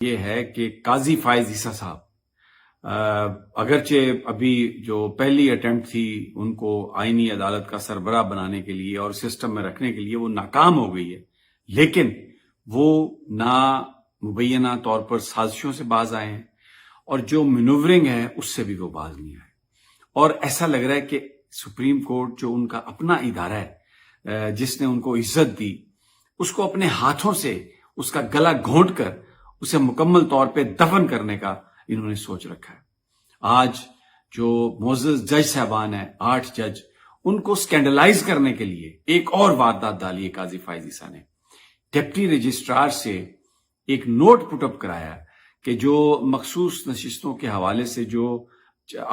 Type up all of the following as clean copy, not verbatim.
یہ ہے کہ قاضی فائز عیسیٰ صاحب اگرچہ ابھی جو پہلی اٹیمپٹ تھی ان کو آئینی عدالت کا سربراہ بنانے کے لیے اور سسٹم میں رکھنے کے لیے وہ ناکام ہو گئی ہے، لیکن وہ نہ مبینہ طور پر سازشوں سے باز آئے ہیں اور جو مینوورنگ ہے اس سے بھی وہ باز نہیں آئے، اور ایسا لگ رہا ہے کہ سپریم کورٹ جو ان کا اپنا ادارہ ہے جس نے ان کو عزت دی، اس کو اپنے ہاتھوں سے اس کا گلا گھونٹ کر اسے مکمل طور پہ دفن کرنے کا انہوں نے سوچ رکھا ہے۔ آج جو معزز جج صاحبان ہیں 8 جج، ان کو سکینڈلائز کرنے کے لیے ایک اور واردات ڈالی ہے قاضی فائز عیسیٰ نے۔ ڈپٹی رجسٹرار سے ایک نوٹ پٹ اپ کرایا کہ جو مخصوص نشستوں کے حوالے سے جو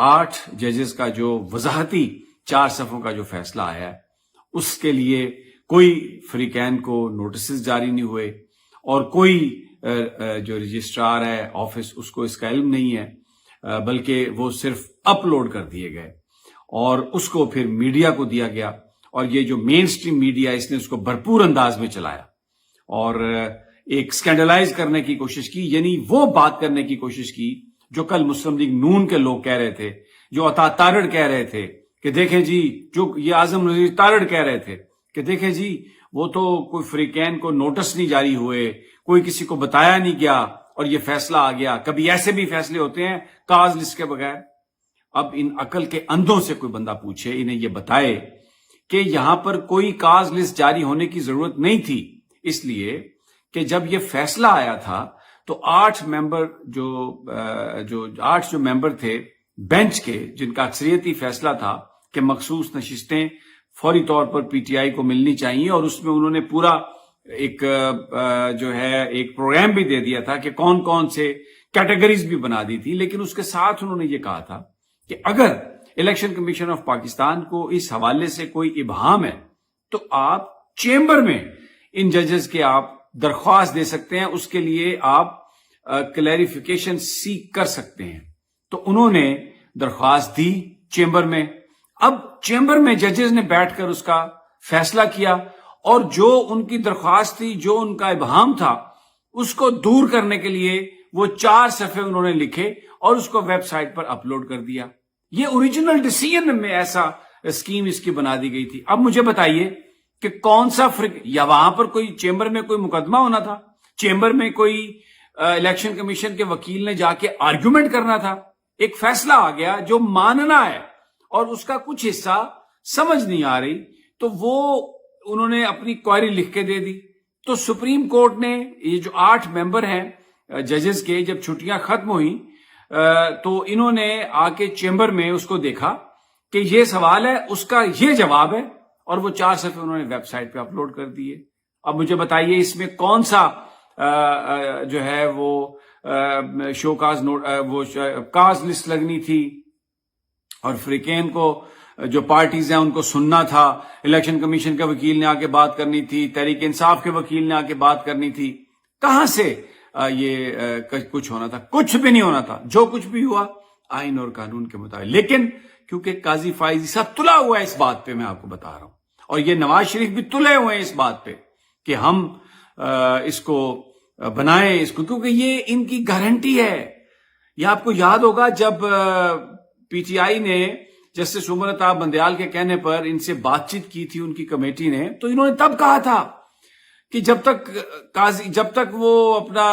8 ججز کا جو وضاحتی 4 صفحوں کا جو فیصلہ آیا ہے، اس کے لیے کوئی فریقین کو نوٹسز جاری نہیں ہوئے اور کوئی جو رجسٹرار ہے آفس اس کو اس کا علم نہیں ہے، بلکہ وہ صرف اپلوڈ کر دیے گئے اور اس کو پھر میڈیا کو دیا گیا، اور یہ جو مین سٹریم میڈیا اس نے اس کو بھرپور انداز میں چلایا اور ایک سکینڈلائز کرنے کی کوشش کی، یعنی وہ بات کرنے کی کوشش کی جو کل مسلم لیگ نون کے لوگ کہہ رہے تھے، جو عطا تارڑ کہہ رہے تھے کہ دیکھیں جی، جو یہ اعظم نذیر تارڑ کہہ رہے تھے کہ دیکھیں جی وہ تو کوئی فریقین کو نوٹس نہیں جاری ہوئے، کوئی کسی کو بتایا نہیں گیا اور یہ فیصلہ آ گیا۔ کبھی ایسے بھی فیصلے ہوتے ہیں کاز لسٹ کے بغیر۔ اب ان عقل کے اندھوں سے کوئی بندہ پوچھے، انہیں یہ بتائے کہ یہاں پر کوئی کاز لسٹ جاری ہونے کی ضرورت نہیں تھی، اس لیے کہ جب یہ فیصلہ آیا تھا تو 8 ممبر تھے بینچ کے، جن کا اکثریتی فیصلہ تھا کہ مخصوص نشستیں فوری طور پر پی ٹی آئی کو ملنی چاہیے، اور اس میں انہوں نے پورا ایک پروگرام بھی دے دیا تھا کہ کون کون سے کیٹیگریز بھی بنا دی تھی، لیکن اس کے ساتھ انہوں نے یہ کہا تھا کہ اگر الیکشن کمیشن آف پاکستان کو اس حوالے سے کوئی ابہام ہے تو آپ چیمبر میں ان ججز کے آپ درخواست دے سکتے ہیں، اس کے لیے آپ کلیریفیکیشن سیک کر سکتے ہیں۔ تو انہوں نے درخواست دی چیمبر میں، اب چیمبر میں ججز نے بیٹھ کر اس کا فیصلہ کیا، اور جو ان کی درخواست تھی، جو ان کا ابہام تھا، اس کو دور کرنے کے لیے وہ 4 صفحے انہوں نے لکھے اور اس کو ویب سائٹ پر اپلوڈ کر دیا۔ یہ اوریجنل ڈیسیژن میں ایسا اسکیم اس کی بنا دی گئی تھی۔ اب مجھے بتائیے کہ کون سا فرق، یا وہاں پر کوئی چیمبر میں کوئی مقدمہ ہونا تھا، چیمبر میں کوئی الیکشن کمیشن کے وکیل نے جا کے آرگیومنٹ کرنا تھا؟ ایک فیصلہ آ گیا جو ماننا ہے اور اس کا کچھ حصہ سمجھ نہیں آ رہی، تو وہ انہوں نے اپنی کوئری لکھ کے دے دی۔ تو سپریم کورٹ نے یہ جو 8 ممبر ہیں ججز کے، جب چھٹیاں ختم ہوئیں تو انہوں نے آ کے چیمبر میں اس کو دیکھا کہ یہ سوال ہے، اس کا یہ جواب ہے، اور وہ 4 صفحے انہوں نے ویب سائٹ پہ اپلوڈ کر دیے۔ اب مجھے بتائیے اس میں کون سا جو ہے وہ شو کاز نوٹ، وہ کاز لسٹ لگنی تھی، اور فریقین کو جو پارٹیز ہیں ان کو سننا تھا، الیکشن کمیشن کے وکیل نے آ کے بات کرنی تھی، تحریک انصاف کے وکیل نے آ کے بات کرنی تھی۔ کہاں سے یہ کچھ ہونا تھا؟ کچھ بھی نہیں ہونا تھا۔ جو کچھ بھی ہوا آئین اور قانون کے مطابق، لیکن کیونکہ قاضی فائز عیسیٰ تلا ہوا ہے اس بات پہ، میں آپ کو بتا رہا ہوں، اور یہ نواز شریف بھی تلے ہوئے ہیں اس بات پہ کہ ہم اس کو بنائیں، اس کو، کیونکہ یہ ان کی گارنٹی ہے۔ یہ آپ کو یاد ہوگا جب پی ٹی آئی نے جسٹس عمر الطاف بندیال کے کہنے پر ان سے بات چیت کی تھی، ان کی کمیٹی نے، تو انہوں نے تب کہا تھا کہ جب تک وہ اپنا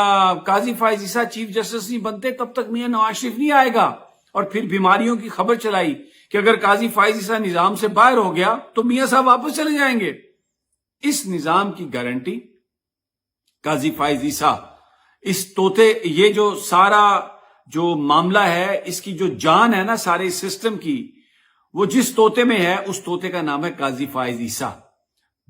قاضی فائز عیسیٰ چیف جسٹس نہیں بنتے تب تک میاں نواز شریف نہیں آئے گا، اور پھر بیماریوں کی خبر چلائی کہ اگر قاضی فائز عیسیٰ نظام سے باہر ہو گیا تو میاں صاحب واپس چلے جائیں گے۔ اس نظام کی گارنٹی قاضی فائز عیسیٰ، اس طوطے، یہ جو سارا جو معاملہ ہے، اس کی جو جان ہے نا سارے سسٹم کی، وہ جس طوطے میں ہے اس طوطے کا نام ہے قاضی فائز عیسیٰ۔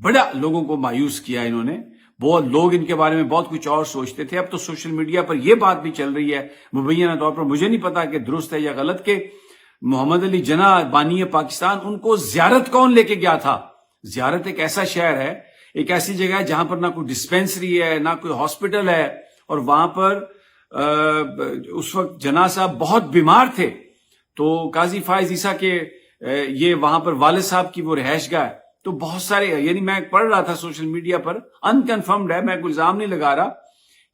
بڑا لوگوں کو مایوس کیا انہوں نے، بہت لوگ ان کے بارے میں بہت کچھ اور سوچتے تھے۔ اب تو سوشل میڈیا پر یہ بات بھی چل رہی ہے مبینہ طور پر، مجھے نہیں پتا کہ درست ہے یا غلط، کہ محمد علی جناح بانی پاکستان، ان کو زیارت کون لے کے گیا تھا؟ زیارت ایک ایسا شہر ہے، ایک ایسی جگہ ہے جہاں پر نہ کوئی ڈسپینسری ہے، نہ کوئی ہاسپٹل ہے، اور وہاں پر اس وقت جناح صاحب بہت بیمار تھے، تو قاضی فائز عیسیٰ کے یہ وہاں پر والد صاحب کی وہ رہائش گاہ ہے، تو بہت سارے، یعنی میں پڑھ رہا تھا سوشل میڈیا پر، انکنفرمڈ ہے، میں کوئی الزام نہیں لگا رہا،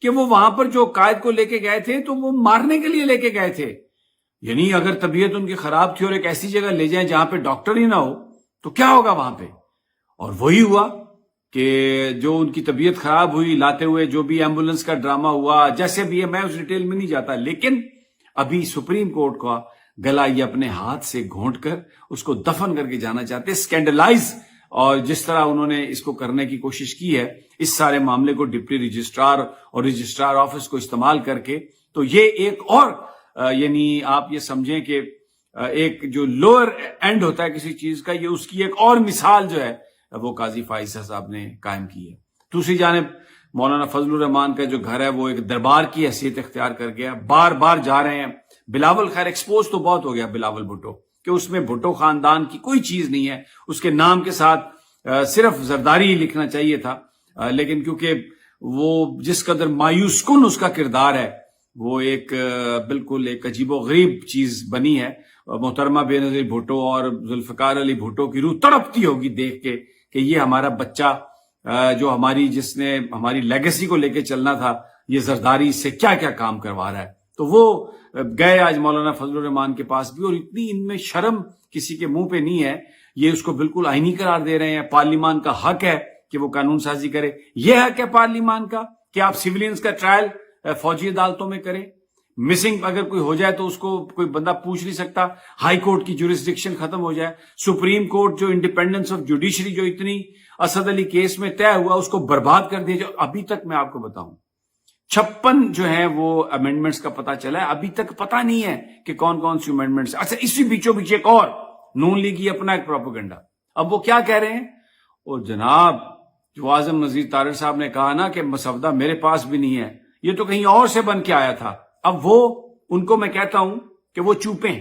کہ وہ وہاں پر جو قائد کو لے کے گئے تھے تو وہ مارنے کے لیے لے کے گئے تھے. یعنی اگر طبیعت ان کی خراب تھی اور ایک ایسی جگہ لے جائیں جہاں پہ ڈاکٹر ہی نہ ہو تو کیا ہوگا وہاں پہ. اور وہی ہوا کہ جو ان کی طبیعت خراب ہوئی لاتے ہوئے، جو بھی ایمبولنس کا ڈرامہ ہوا، جیسے بھی ہے، میں اس ڈیٹیل میں نہیں جاتا، لیکن ابھی سپریم کورٹ کا گلا یہ اپنے ہاتھ سے گھونٹ کر اس کو دفن کر کے جانا چاہتے، اسکینڈلائز. اور جس طرح انہوں نے اس کو کرنے کی کوشش کی ہے، اس سارے معاملے کو ڈپٹی رجسٹرار اور رجسٹرار آفس کو استعمال کر کے، تو یہ ایک اور یعنی آپ یہ سمجھیں کہ ایک جو لوئر اینڈ ہوتا ہے کسی چیز کا، یہ اس کی ایک اور مثال جو ہے وہ قاضی فائزہ صاحب نے قائم کی ہے. دوسری جانب مولانا فضل الرحمان کا جو گھر ہے وہ ایک دربار کی حیثیت اختیار کر گیا، بار بار جا رہے ہیں. بلاول خیر ایکسپوز تو بہت ہو گیا بلاول بھٹو، کہ اس میں بھٹو خاندان کی کوئی چیز نہیں ہے، اس کے نام کے ساتھ صرف زرداری ہی لکھنا چاہیے تھا. لیکن کیونکہ وہ جس قدر مایوس کن اس کا کردار ہے، وہ ایک بالکل ایک عجیب و غریب چیز بنی ہے. محترمہ بے نظیر بھٹو اور ذوالفقار علی بھٹو کی روح تڑپتی ہوگی دیکھ کے کہ یہ ہمارا بچہ جو جس نے ہماری لیگیسی کو لے کے چلنا تھا، یہ زرداری سے کیا کیا کام کروا رہا ہے. تو وہ گئے آج مولانا فضل الرحمان کے پاس بھی، اور اتنی ان میں شرم کسی کے منہ پہ نہیں ہے. یہ اس کو بالکل آئینی قرار دے رہے ہیں. پارلیمان کا حق ہے کہ وہ قانون سازی کرے. یہ حق ہے پارلیمان کا کہ آپ سیولینز کا ٹرائل فوجی عدالتوں میں کریں. مسنگ اگر کوئی ہو جائے تو اس کو کوئی بندہ پوچھ نہیں سکتا. ہائی کورٹ کی جورسڈکشن ختم ہو جائے. سپریم کورٹ جو انڈیپینڈنس آف جوڈیشری جو اتنی اسد علی کیس میں طے ہوا، اس کو برباد کر دیا. جو ابھی تک میں آپ کو بتاؤں 56 جو ہیں وہ امینڈمنٹس کا پتا چلا ہے، ابھی تک پتا نہیں ہے کہ کون کون سی امینڈمنٹس. اچھا، اسی بیچوں بیچ ایک اور نون لیگ اپنا ایک پروپیگنڈا. اب وہ کیا کہہ رہے ہیں؟ اور جناب جو اعظم نذیر طارق صاحب نے کہا نا کہ مسودہ میرے پاس بھی نہیں ہے، یہ تو کہیں اور سے بن کے آیا تھا. اب وہ ان کو میں کہتا ہوں کہ وہ چوپیں.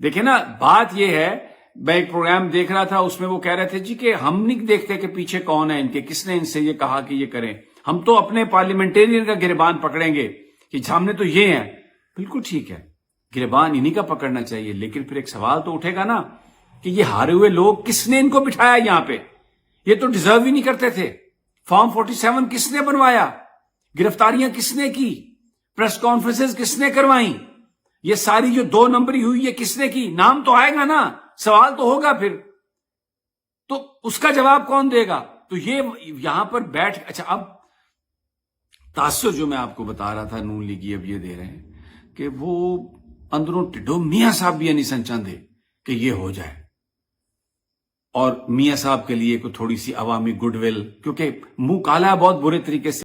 دیکھیں نا، بات یہ ہے، میں ایک پروگرام دیکھ رہا تھا، اس میں وہ کہہ رہے تھے جی کہ ہم نہیں دیکھتے کہ پیچھے کون ہے ان کے، کس نے ان سے یہ کہا کہ یہ کریں، ہم تو اپنے پارلیمنٹیرین کا گریبان پکڑیں گے کہ سامنے تو یہ ہیں. بالکل ٹھیک ہے، گریبان انہی کا پکڑنا چاہیے، لیکن پھر ایک سوال تو اٹھے گا نا کہ یہ ہارے ہوئے لوگ کس نے ان کو بٹھایا یہاں پہ؟ یہ تو ڈیزرو ہی نہیں کرتے تھے. فارم 47 کس نے بنوایا؟ گرفتاریاں کس نے کی؟ پریس کانفرنسز کس نے کروائیں؟ یہ ساری جو 2 نمبری ہوئی یہ کس نے کی؟ نام تو آئے گا نا، سوال تو ہوگا پھر، تو اس کا جواب کون دے گا؟ تو یہ یہاں پر بیٹھ. اچھا، اب تاثر جو میں آپ کو بتا رہا تھا نون لیگی اب یہ دے رہے ہیں کہ وہ اندروں ٹڈو میاں صاحب بھی نہیں سن چاہتے کہ یہ ہو جائے، اور میاں صاحب کے لیے کوئی تھوڑی سی عوامی گڈ ول، کیونکہ منہ کالا ہے بہت برے طریقے سے.